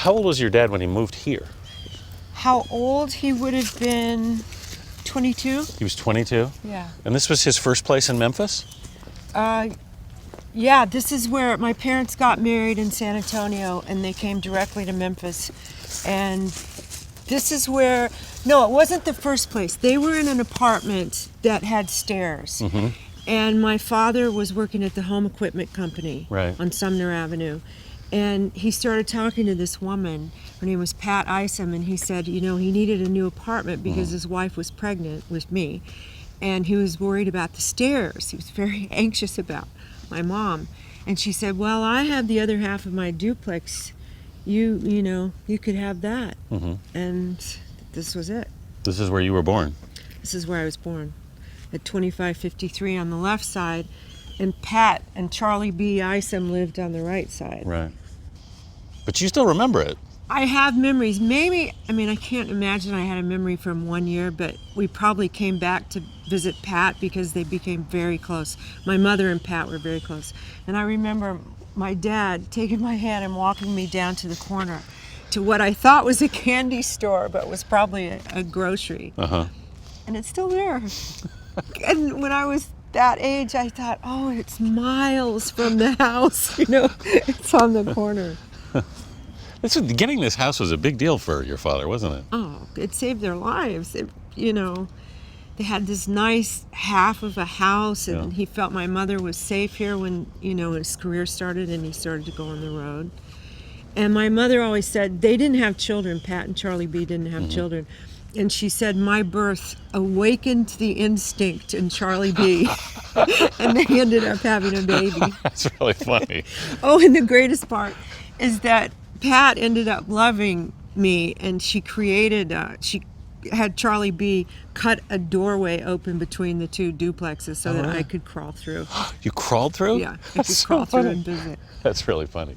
how old was your dad when he moved here? How old? He would have been 22. He was 22? Yeah. And this was his first place in Memphis? Yeah, this is where my parents got married in San Antonio, and they came directly to Memphis. And this is where, no, it wasn't the first place. They were in an apartment that had stairs. Mm-hmm. And my father was working at the home equipment company on Sumner Avenue. And he started talking to this woman. Her name was Pat Isom, and he said, you know, he needed a new apartment because his wife was pregnant with me. And he was worried about the stairs. He was very anxious about my mom. And she said, well, I have the other half of my duplex. You know, you could have that. Mm-hmm. And this was it. This is where you were born? This is where I was born, at 2553 on the left side. And Pat and Charlie B. Isom lived on the right side. Right. But you still remember it? I have memories. Maybe, I mean, I can't imagine I had a memory from 1 year, but we probably came back to visit Pat because they became very close. My mother and Pat were very close. And I remember my dad taking my hand and walking me down to the corner to what I thought was a candy store, but was probably a grocery. Uh-huh. And it's still there. And when I was that age, I thought, oh, it's miles from the house. You know, it's on the corner. Getting this house was a big deal for your father, wasn't it? Oh, it saved their lives. You know, they had this nice half of a house, and he felt my mother was safe here when, you know, his career started and he started to go on the road. And my mother always said they didn't have children. Pat and Charlie B. didn't have children. And she said my birth awakened the instinct in Charlie B. And they ended up having a baby. That's really funny. Oh, and the greatest part is that Pat ended up loving me, and she had Charlie B. cut a doorway open between the two duplexes so that I could crawl through. You crawled through? Yeah, I could crawl through and visit. That's really funny.